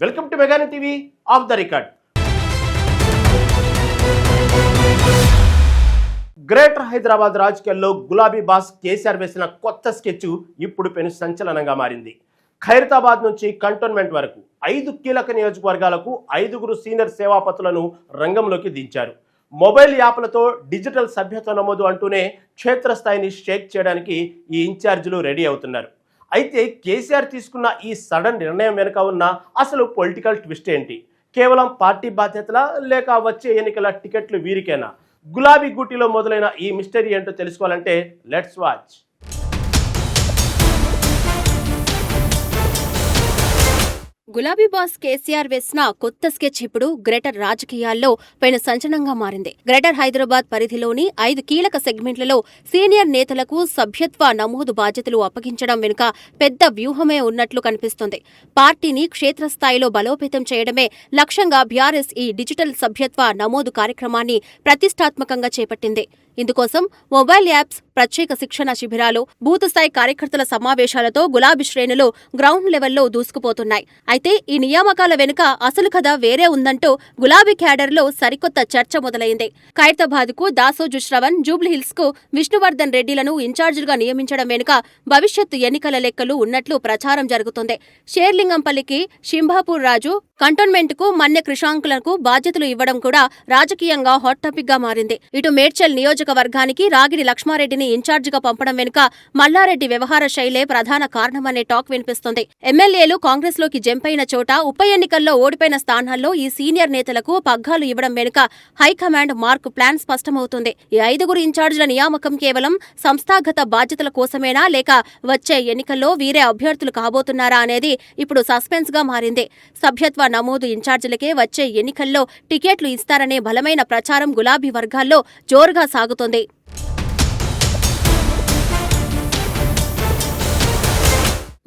Welcome to మెగాని TV of the record. Greater Hyderabad రాజకీయాల్లో గులాబీ బాస్ కేసీఆర్ వేసిన కొత్త స్కెచ్ ఇప్పుడు పెను సంచలనంగా మారింది. ఖైరతాబాద్ నుంచి కంటోన్మెంట్ వరకు 5 కీలక నియోజకవర్గాలకు 5 సీనియర్ సేవాపతులను రంగంలోకి దించారు. మొబైల్ యాప్లతో డిజిటల్ సభ్యత్వ నమోదు అంటూనే క్షేత్రస్థాయిని షేక్ చేయడానికి ఈ ఇన్ఛార్జీలు రెడీ అవుతున్నారు. అయితే కేసీఆర్ తీసుకున్న ఈ సడన్ నిర్ణయం వెనుక ఉన్న అసలు పొలిటికల్ ట్విస్ట్ ఏంటి? కేవలం పార్టీ బాధ్యతలా లేక వచ్చే ఎన్నికల టికెట్లు వీరికేనా? గులాబీ గూటిలో మొదలైన ఈ మిస్టరీ ఏంటో తెలుసుకోవాలంటే లెట్స్ వాచ్. గులాబీ బాస్ కేసీఆర్ వేసిన కొత్త స్కెచ్ ఇప్పుడు గ్రేటర్ రాజకీయాల్లో పైన సంచలనంగా మారింది. గ్రేటర్ హైదరాబాద్ పరిధిలోని 5 కీలక సెగ్మెంట్లలో సీనియర్ నేతలకు సభ్యత్వ నమోదు బాధ్యతలు అప్పగించడం వెనుక పెద్ద వ్యూహమే ఉన్నట్లు కనిపిస్తుంది. పార్టీని క్షేత్రస్థాయిలో బలోపేతం చేయడమే లక్ష్యంగా బీఆర్ఎస్ ఈ డిజిటల్ సభ్యత్వ నమోదు కార్యక్రమాన్ని ప్రతిష్టాత్మకంగా చేపట్టింది. ఇందుకోసం మొబైల్ యాప్స్, ప్రత్యేక శిక్షణ శిబిరాలు, బూత్ స్థాయి కార్యకర్తల సమావేశాలతో గులాబీ శ్రేణులు గ్రౌండ్ లెవెల్లో దూసుకుపోతున్నాయి. అయితే ఈ నియామకాల వెనుక అసలు కథ వేరే ఉందంటూ గులాబీ క్యాడర్లో సరికొత్త చర్చ మొదలైంది. ఖైరతాబాద్కు దాసోజు శ్రవణ్, జూబ్లీహిల్స్కు విష్ణువర్ధన్ రెడ్డిలను ఇన్ఛార్జీలుగా నియమించడం వెనుక భవిష్యత్తు ఎన్నికల లెక్కలు ఉన్నట్లు ప్రచారం జరుగుతోంది. షేర్లింగంపల్లికి షింభాపూర్ రాజు, కంటోన్మెంట్కు మన్నె కృషాంకులకు బాధ్యతలు ఇవ్వడం కూడా రాజకీయంగా హాట్ టాపిక్ గా మారింది. ఇటు మేడ్చల్ నియోజకవర్గానికి రాగిడి లక్ష్మారెడ్డిని ఇన్ఛార్జిగా పంపడం వెనుక మల్లారెడ్డి వ్యవహార శైలే ప్రధాన కారణమనే టాక్ వినిపిస్తుంది. ఎమ్మెల్యేలు కాంగ్రెస్ లోకి జంపైన చోట ఉప ఎన్నికల్లో ఓడిపోయిన స్థానాల్లో ఈ సీనియర్ నేతలకు పగ్గాలు ఇవ్వడం వెనుక హైకమాండ్ మార్క్ ప్లాన్ స్పష్టమవుతుంది. ఈ 5 ఇన్ఛార్జీల నియామకం కేవలం సంస్థాగత బాధ్యతల కోసమేనా లేక వచ్చే ఎన్నికల్లో వీరే అభ్యర్థులు కాబోతున్నారా అనేది ఇప్పుడు సస్పెన్స్ గా మారింది. సభ్యత్వ నమోదు ఇన్ఛార్జీలకే వచ్చే ఎన్నికల్లో టికెట్లు ఇస్తారనే బలమైన ప్రచారం గులాబీ వర్గాల్లో జోరుగా సాగుతోంది.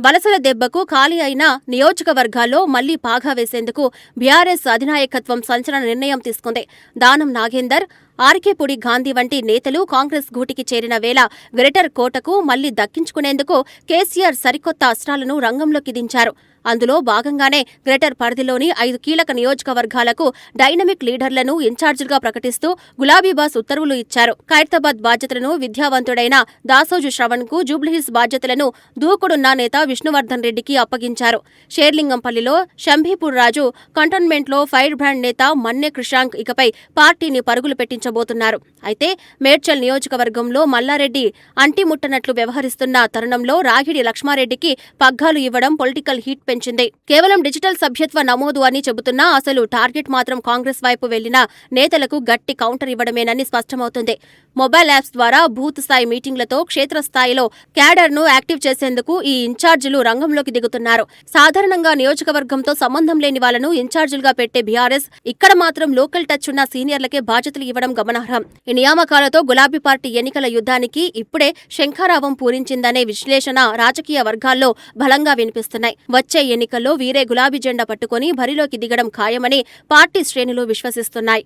వలసల దెబ్బకు ఖాళీ అయిన నియోజకవర్గాల్లో మళ్లీ పాగా వేసేందుకు బీఆర్ఎస్ అధినాయకత్వం సంచలన నిర్ణయం తీసుకుంది. దానం నాగేందర్, ఆర్కేపుడి గాంధీ వంటి నేతలు కాంగ్రెస్ గూటికి చేరిన వేళ గ్రేటర్ కోటకు మళ్లీ దక్కించుకునేందుకు కేసీఆర్ సరికొత్త అస్త్రాలను రంగంలోకి దించారు. అందులో భాగంగానే గ్రేటర్ పరిధిలోని 5 కీలక నియోజకవర్గాలకు డైనమిక్ లీడర్లను ఇన్ఛార్జీలుగా ప్రకటిస్తూ గులాబీ బాస్ ఉత్తర్వులు ఇచ్చారు. ఖైరతాబాద్ బాధ్యతలను విద్యావంతుడైన దాసోజు శ్రవణ్కు, జూబ్లీహిల్స్ బాధ్యతలను దూకుడున్న నేత విష్ణువర్ధన్ రెడ్డికి అప్పగించారు. షేర్లింగంపల్లిలో షంభీపూర్ రాజు, కంటోన్మెంట్లో ఫైర్ బ్రాండ్ నేత మన్నె కృషాంక్ ఇకపై పార్టీని పరుగులు పెట్టించబోతున్నారు. అయితే మేడ్చల్ నియోజకవర్గంలో మల్లారెడ్డి అంటిముట్టనట్లు వ్యవహరిస్తున్న తరుణంలో రాగిడి లక్ష్మారెడ్డికి పగ్గాలు ఇవ్వడం పొలిటికల్ హీట్ పెంచింది. కేవలం డిజిటల్ సభ్యత్వ నమోదు అని చెబుతున్నా అసలు టార్గెట్ మాత్రం కాంగ్రెస్ వైపు వెళ్లిన నేతలకు గట్టి కౌంటర్ ఇవ్వడమేనని స్పష్టమవుతుంది. మొబైల్ యాప్స్ ద్వారా బూత్ స్థాయి మీటింగ్లతో క్షేత్రస్థాయిలో క్యాడర్ను యాక్టివ్ చేసేందుకు ఈ ఇన్ఛార్జీలు రంగంలోకి దిగుతున్నారు. సాధారణంగా నియోజకవర్గంతో సంబంధం లేని వాళ్లను ఇన్ఛార్జీలుగా పెట్టే బీఆర్ఎస్ ఇక్కడ మాత్రం లోకల్ టచ్ ఉన్న సీనియర్లకే బాధ్యతలు ఇవ్వడం గమనార్హం. ఈ నియామకాలతో గులాబీ పార్టీ ఎన్నికల యుద్ధానికి ఇప్పుడే శంఖారావం పూరించిందనే విశ్లేషణ రాజకీయ వర్గాల్లో బలంగా వినిపిస్తున్నాయి. వచ్చే ఎన్నికల్లో వీరే గులాబీ జెండా పట్టుకుని బరిలోకి దిగడం ఖాయమని పార్టీ శ్రేణులు విశ్వసిస్తున్నాయి.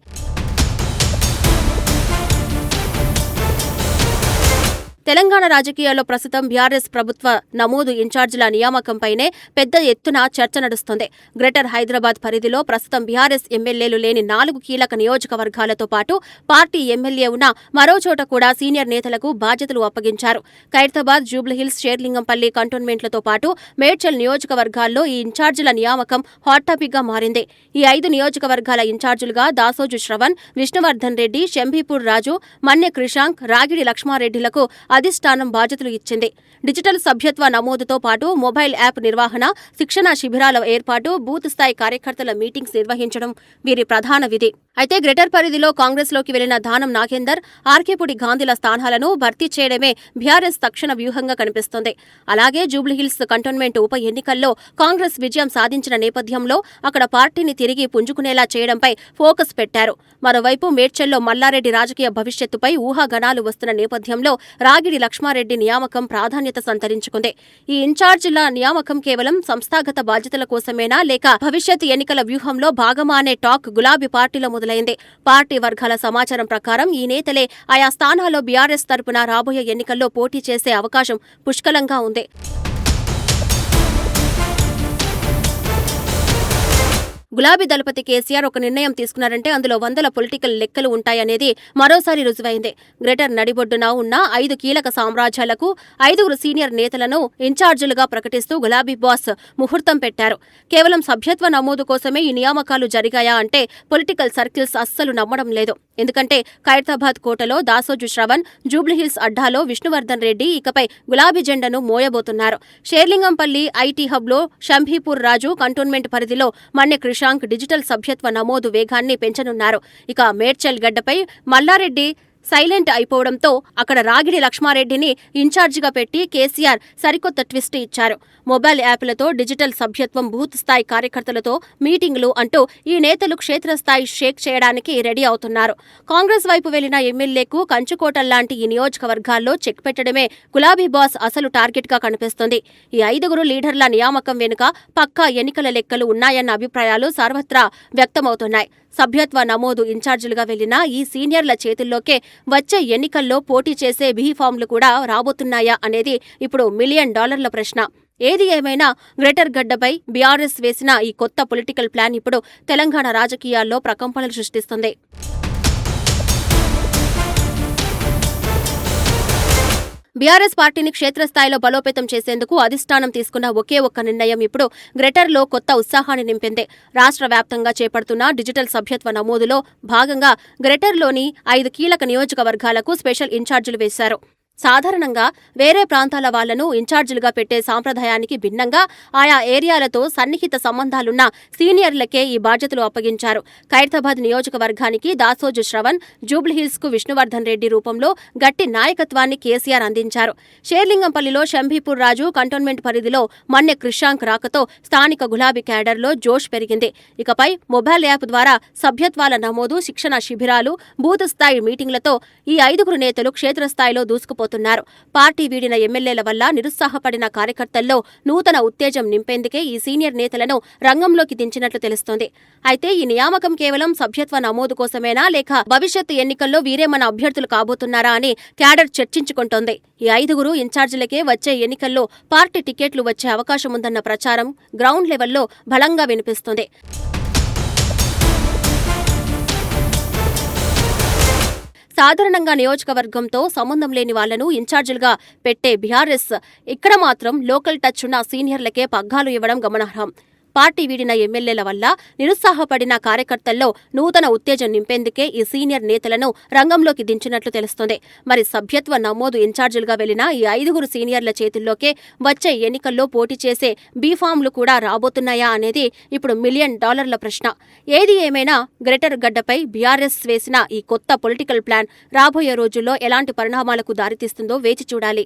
తెలంగాణ రాజకీయాల్లో ప్రస్తుతం బీఆర్ఎస్ ప్రభుత్వ నమోదు ఇన్ఛార్జీల నియామకంపైనే పెద్ద ఎత్తున చర్చ నడుస్తోంది. గ్రేటర్ హైదరాబాద్ పరిధిలో ప్రస్తుతం బీఆర్ఎస్ ఎమ్మెల్యేలు లేని 4 కీలక నియోజకవర్గాలతో పాటు పార్టీ ఎమ్మెల్యే ఉన్న మరో చోట కూడా సీనియర్ నేతలకు బాధ్యతలు అప్పగించారు. ఖైరతాబాద్, జూబ్లీహిల్స్, షేర్లింగంపల్లి కంటోన్మెంట్లతో పాటు మేడ్చల్ నియోజకవర్గాల్లో ఈ ఇన్ఛార్జీల నియామకం హాట్ టాపిక్ గా మారింది. ఈ 5 నియోజకవర్గాల ఇన్ఛార్జీలుగా దాసోజు శ్రవణ్, విష్ణువర్ధన్ రెడ్డి, షంభీపూర్ రాజు, మన్నె కృషాంక్, రాగిడి లక్ష్మారెడ్డిలకు అధిష్టానం బాధ్యతలు ఇచ్చింది. డిజిటల్ సభ్యత్వ నమోదుతో పాటు మొబైల్ యాప్ నిర్వహణ, శిక్షణ శిబిరాల ఏర్పాటు, బూత్ స్థాయి కార్యకర్తల మీటింగ్స్ నిర్వహించడం వీరి ప్రధాన విధి. అయితే గ్రేటర్ పరిధిలో కాంగ్రెస్ లోకి వెళ్లిన దానం నాగేందర్, ఆర్కేపుడి గాంధీల స్థానాలను భర్తీ చేయడమే బీఆర్ఎస్ తక్షణ వ్యూహంగా కనిపిస్తోంది. అలాగే జూబ్లీహిల్స్ కంటోన్మెంట్ ఉప ఎన్నికల్లో కాంగ్రెస్ విజయం సాధించిన నేపథ్యంలో అక్కడ పార్టీని తిరిగి పుంజుకునేలా చేయడంపై ఫోకస్ పెట్టారు. మరోవైపు మేడ్చల్లో మల్లారెడ్డి రాజకీయ భవిష్యత్తుపై ఊహాగానాలు వస్తున్న నేపథ్యంలో రాగిడి లక్ష్మారెడ్డి నియామకం ప్రాధాన్యత సంతరించుకుంది. ఈ ఇన్ఛార్జీల నియామకం కేవలం సంస్థాగత బాధ్యతల కోసమేనా లేక భవిష్యత్ ఎన్నికల వ్యూహంలో భాగమా అనే టాక్ గులాబీ పార్టీలో మొదలైంది. పార్టీ వర్గాల సమాచారం ప్రకారం ఈ నేతలే ఆయా స్థానాల్లో బీఆర్ఎస్ తరపున రాబోయే ఎన్నికల్లో పోటీ చేసే అవకాశం పుష్కలంగా ఉంది. గులాబీ దళపతి కేసీఆర్ ఒక నిర్ణయం తీసుకున్నారంటే అందులో వందల పొలిటికల్ లెక్కలు ఉంటాయనేది మరోసారి రుజువైంది. గ్రేటర్ నడిబొడ్డున ఉన్న 5 కీలక సామ్రాజ్యాలకు 5 సీనియర్ నేతలను ఇన్ఛార్జీలుగా ప్రకటిస్తూ గులాబీ బాస్ ముహూర్తం పెట్టారు. కేవలం సభ్యత్వ నమోదు కోసమే ఈ నియామకాలు జరిగాయా అంటే పొలిటికల్ సర్కిల్స్ అస్సలు నమ్మడం లేదు. ఎందుకంటే ఖైరతాబాద్ కోటలో దాసోజు శ్రవణ్, జూబ్లీహిల్స్ అడ్డాలో విష్ణువర్ధన్ రెడ్డి ఇకపై గులాబీ జెండాను మోయబోతున్నారు. Serilingampally IT హబ్లో Shambipur Raju, cantonment పరిధిలో మన్నె క్రిషాంక్ డిజిటల్ సభ్యత్వ నమోదు వేగాన్ని పెంచనున్నారు. ఇక మేడ్చల్ గడ్డపై మల్లారెడ్డి సైలెంట్ అయిపోవడంతో అక్కడ రాగిడి లక్ష్మారెడ్డిని ఇన్ఛార్జిగా పెట్టి కేసీఆర్ సరికొత్త ట్విస్ట్ ఇచ్చారు. మొబైల్ యాప్లతో డిజిటల్ సభ్యత్వం, బూత్ స్థాయి కార్యకర్తలతో మీటింగులు అంటూ ఈ నేతలు క్షేత్రస్థాయి షేక్ చేయడానికి రెడీ అవుతున్నారు. కాంగ్రెస్ వైపు వెళ్లిన ఎమ్మెల్యేకు కంచుకోటల్లాంటి ఈ నియోజకవర్గాల్లో చెక్ పెట్టడమే గులాబీ బాస్ అసలు టార్గెట్గా కనిపిస్తుంది. ఈ 5 లీడర్ల నియామకం వెనుక పక్కా ఎన్నికల లెక్కలు ఉన్నాయన్న అభిప్రాయాలు సర్వత్రా వ్యక్తమవుతున్నాయి. సభ్యత్వ నమోదు ఇన్ఛార్జీలుగా వెళ్లిన ఈ సీనియర్ల చేతుల్లోకే వచ్చే ఎన్నికల్లో పోటీ చేసే బీఫామ్లు కూడా రాబోతున్నాయా అనేది ఇప్పుడు $1 మిలియన్ ప్రశ్న. ఏది ఏమైనా గ్రేటర్ గడ్డపై బీఆర్ఎస్ వేసిన ఈ కొత్త పొలిటికల్ ప్లాన్ ఇప్పుడు తెలంగాణ రాజకీయాల్లో ప్రకంపనలు సృష్టిస్తుంది. బీఆర్ఎస్ పార్టీని క్షేత్రస్థాయిలో బలోపేతం చేసేందుకు అధిష్టానం తీసుకున్న ఒకే ఒక్క నిర్ణయం ఇప్పుడు గ్రేటర్లో కొత్త ఉత్సాహాన్ని నింపింది. రాష్ట్ర వ్యాప్తంగా చేపడుతున్న డిజిటల్ సభ్యత్వ నమోదులో భాగంగా గ్రేటర్లోని 5 కీలక నియోజకవర్గాలకు స్పెషల్ ఇన్ఛార్జీలు వేశారు. సాధారణంగా వేరే ప్రాంతాల వాళ్లను ఇన్ఛార్జీలుగా పెట్టే సాంప్రదాయానికి భిన్నంగా ఆయా ఏరియాలతో సన్నిహిత సంబంధాలున్న సీనియర్లకే ఈ బాధ్యతలు అప్పగించారు. ఖైరతాబాద్ నియోజకవర్గానికి దాసోజు శ్రవణ్, జూబ్లీహిల్స్ కు విష్ణువర్ధన్ రెడ్డి రూపంలో గట్టి నాయకత్వాన్ని కేసీఆర్ అందించారు. షేర్లింగంపల్లిలో షంభీపూర్ రాజు, కంటోన్మెంట్ పరిధిలో మన్నె క్రిషాంక్ రాకతో స్థానిక గులాబీ క్యాడర్లో జోష్ పెరిగింది. ఇకపై మొబైల్ యాప్ ద్వారా సభ్యత్వాల నమోదు, శిక్షణ శిబిరాలు, బూత్ స్థాయి మీటింగ్లతో ఈ 5 నేతలు క్షేత్రస్థాయిలో దూసుకుపోతున్నారు. పార్టీ వీడిన ఎమ్మెల్యేల వల్ల నిరుత్సాహపడిన కార్యకర్తల్లో నూతన ఉత్తేజం నింపేందుకే ఈ సీనియర్ నేతలను రంగంలోకి దించినట్లు తెలుస్తోంది. అయితే ఈ నియామకం కేవలం సభ్యత్వ నమోదు కోసమేనా, లేక భవిష్యత్తు ఎన్నికల్లో వీరే మన అభ్యర్థులు కాబోతున్నారా అని క్యాడర్ చర్చించుకుంటోంది. ఈ 5 ఇన్ఛార్జీలకే వచ్చే ఎన్నికల్లో పార్టీ టికెట్లు వచ్చే అవకాశముందన్న ప్రచారం గ్రౌండ్ లెవెల్లో బలంగా వినిపిస్తుంది. సాధారణంగా నియోజకవర్గంతో సంబంధం లేని వాళ్లను ఇన్ఛార్జీలుగా పెట్టే బీఆర్ఎస్ ఇక్కడ మాత్రం లోకల్ టచ్ ఉన్న సీనియర్లకే పగ్గాలు ఇవ్వడం గమనార్హం. పార్టీ వీడిన ఎమ్మెల్యేల వల్ల నిరుత్సాహపడిన కార్యకర్తల్లో నూతన ఉత్తేజం నింపేందుకే ఈ సీనియర్ నేతలను రంగంలోకి దించినట్లు తెలుస్తోంది. మరి సభ్యత్వ నమోదు ఇన్ఛార్జీలుగా వెళ్లిన ఈ 5 సీనియర్ల చేతుల్లోకే వచ్చే ఎన్నికల్లో పోటీ చేసే బీఫామ్లు కూడా రాబోతున్నాయా అనేది ఇప్పుడు $1 మిలియన్ ప్రశ్న. ఏది ఏమైనా గ్రేటర్ గడ్డపై బీఆర్ఎస్ వేసిన ఈ కొత్త పొలిటికల్ ప్లాన్ రాబోయే రోజుల్లో ఎలాంటి పరిణామాలకు దారితీస్తుందో వేచి చూడాలి.